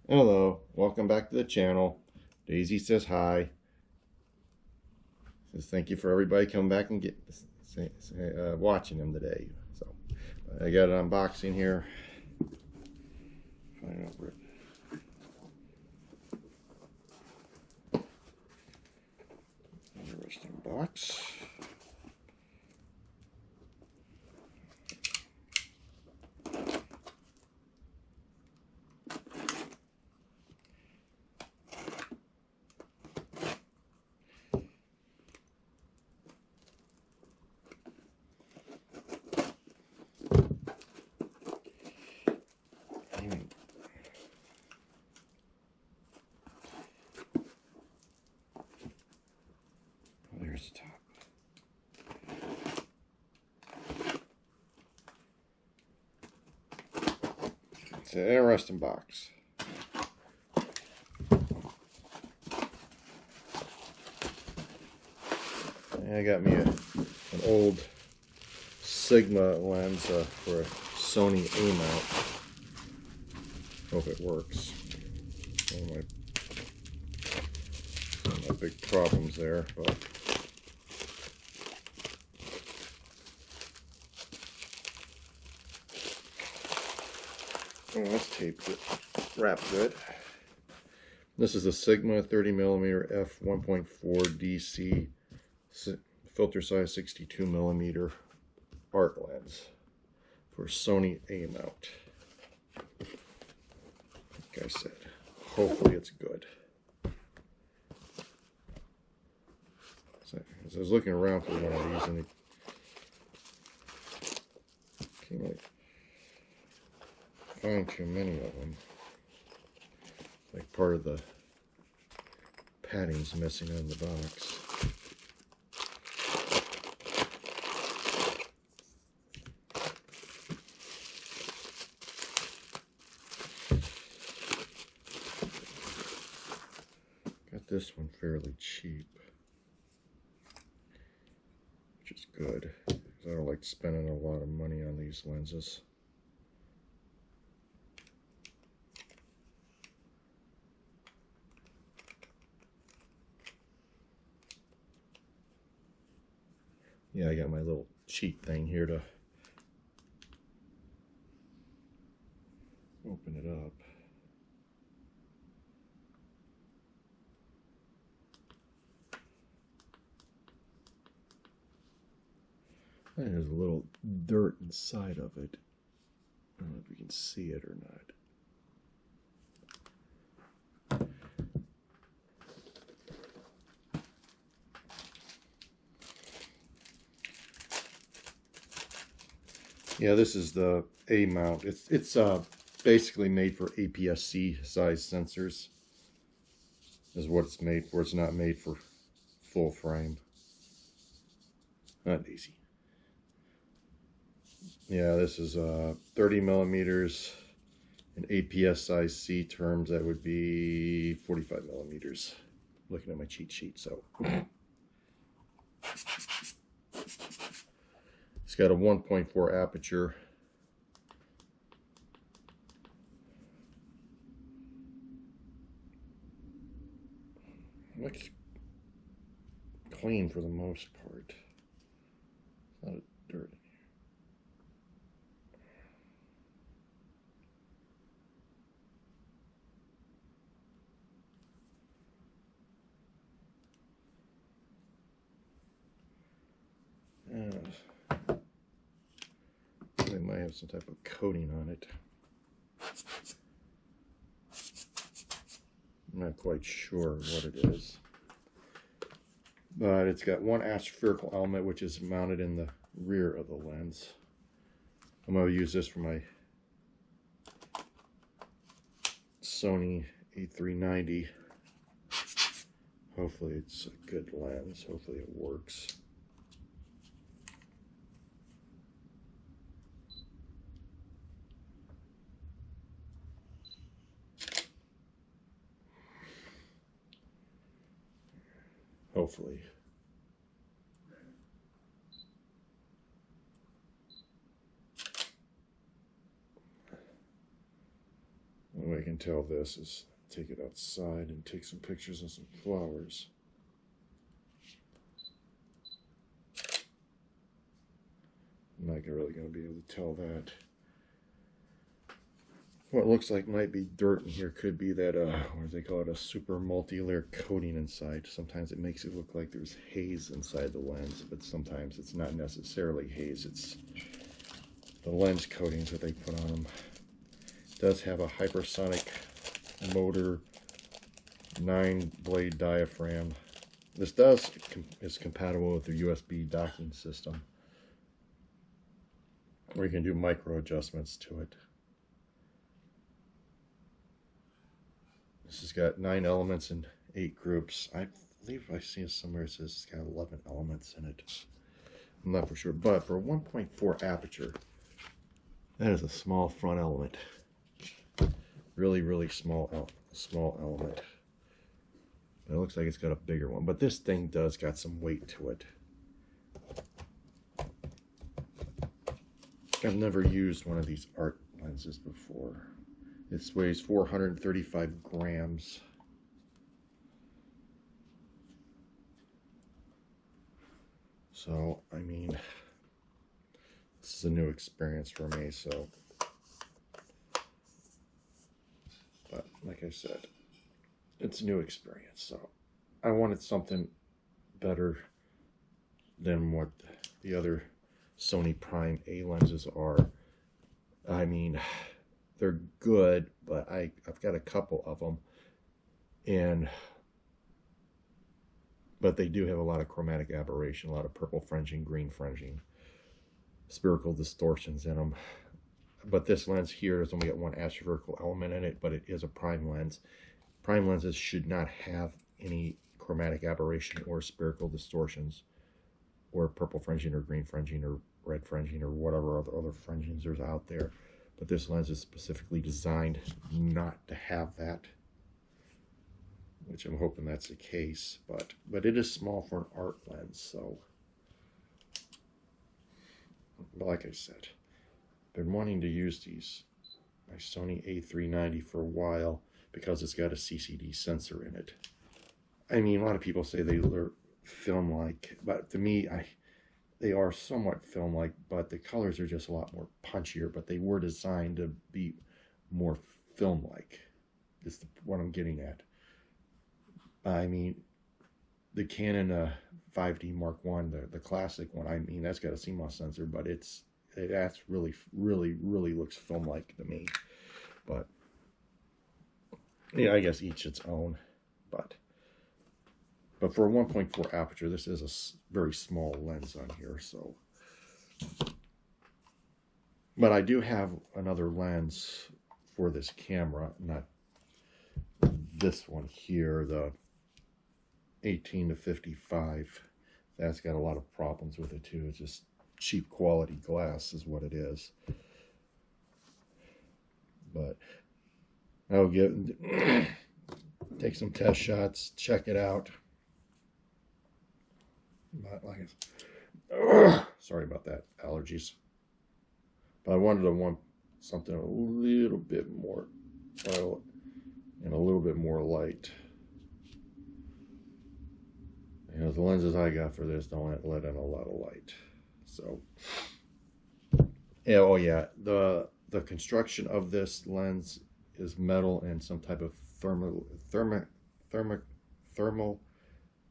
Hello, welcome back to the channel. Daisy says hi. Says thank you for everybody coming back and watching them today. So I got an unboxing here. Find over it. Interesting box. There's the top. It's an interesting box. I got me an old Sigma lens for a Sony A mount. Hope it works. One of my big problems there, but oh, that's taped it, wrapped good. This is a Sigma 30mm f1.4 DC filter size 62mm art lens for Sony A mount. Like I said, hopefully it's good. So, as I was looking around for one of these, and it can't really find too many of them. Like part of the padding's missing on the box. Got this one fairly cheap, which is good, because I don't like spending a lot of money on these lenses. Yeah, I got my little cheat thing here to open it up. And there's a little dirt inside of it. I don't know if you can see it or not. Yeah, this is the A mount. It's basically made for APS-C size sensors. Is what it's made for. It's not made for full frame. Not easy. Yeah, this is 30mm. In APS size C terms, that would be 45mm. Looking at my cheat sheet, so. It's got a 1.4 aperture. Looks clean for the most part. Not a dirt in here. They might have some type of coating on it. I'm not quite sure what it is. But it's got one aspherical element which is mounted in the rear of the lens. I'm going to use this for my Sony A390. Hopefully it's a good lens. Hopefully it works. Hopefully. tell this is take it outside and take some pictures of some flowers. I'm not really going to be able to tell that. What looks like might be dirt in here could be that, what do they call it, a super multi-layer coating inside. Sometimes it makes it look like there's haze inside the lens, but sometimes it's not necessarily haze. It's the lens coatings that they put on them. It does have a hypersonic motor, 9-blade diaphragm. This is compatible with the USB docking system, where you can do micro adjustments to it. This has got 9 elements and 8 groups. I believe I've seen somewhere it says it's got 11 elements in it. I'm not for sure, but for a 1.4 aperture, that is a small front element. Really small element. But it looks like it's got a bigger one, but this thing does got some weight to it. I've never used one of these art lenses before. It weighs 435 grams. So, I mean, this is a new experience for me, so. But, like I said, it's a new experience, so. I wanted something better than what the other Sony Prime A lenses are. I mean, they're good, but I've got a couple of them, but they do have a lot of chromatic aberration, a lot of purple fringing, green fringing, spherical distortions in them. But this lens here has only got one astrovertical element in it, but it is a prime lens. Prime lenses should not have any chromatic aberration or spherical distortions or purple fringing or green fringing or red fringing or whatever other fringings there's out there. But this lens is specifically designed not to have that, which I'm hoping that's the case. But it is small for an art lens, so. But like I said, been wanting to use my Sony A390 for a while because it's got a CCD sensor in it. I mean, a lot of people say they look film-like, but to me, they are somewhat film-like, but the colors are just a lot more punchier, but they were designed to be more film-like, is what I'm getting at. I mean, the Canon 5D Mark I, the classic one, I mean, that's got a CMOS sensor, but that's really looks film-like to me. But, yeah, I guess each its own, but for a 1.4 aperture, this is a very small lens on here, so. But I do have another lens for this camera, not this one here, the 18 to 55. That's got a lot of problems with it too. It's just cheap quality glass is what it is. But I'll take some test shots, check it out. Not like it's, sorry about that, allergies. But I wanted something a little bit more violet and a little bit more light. You know, the lenses I got for this don't let in a lot of light. So, yeah, oh yeah, the construction of this lens is metal and some type of thermal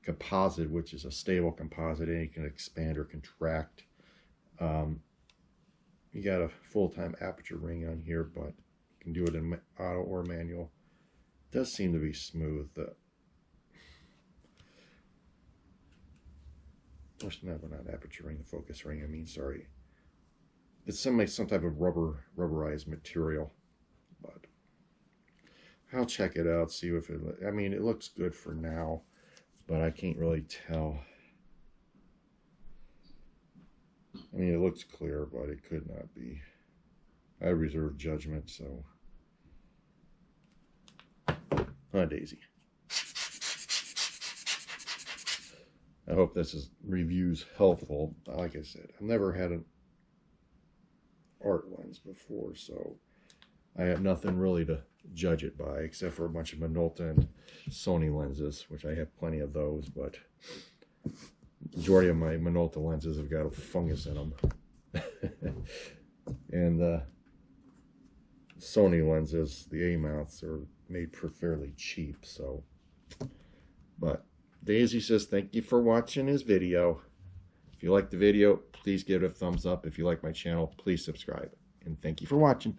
composite, which is a stable composite, and it can expand or contract. You got a full-time aperture ring on here, but you can do it in auto or manual. It does seem to be smooth. Not aperture ring, the focus ring, I mean, sorry. It's some type of rubberized material, but I'll check it out, see if I mean, it looks good for now, but I can't really tell. I mean, it looks clear, but it could not be. I reserve judgment, so. Huh, Daisy. I hope this review's helpful. Like I said, I've never had an art lens before, so I have nothing really to judge it by, except for a bunch of Minolta and Sony lenses, which I have plenty of those, but the majority of my Minolta lenses have got a fungus in them. And the Sony lenses, the A-mounts, are made for fairly cheap, so. But Daisy says thank you for watching his video. If you like the video, please give it a thumbs up. If you like my channel, please subscribe. And thank you for watching.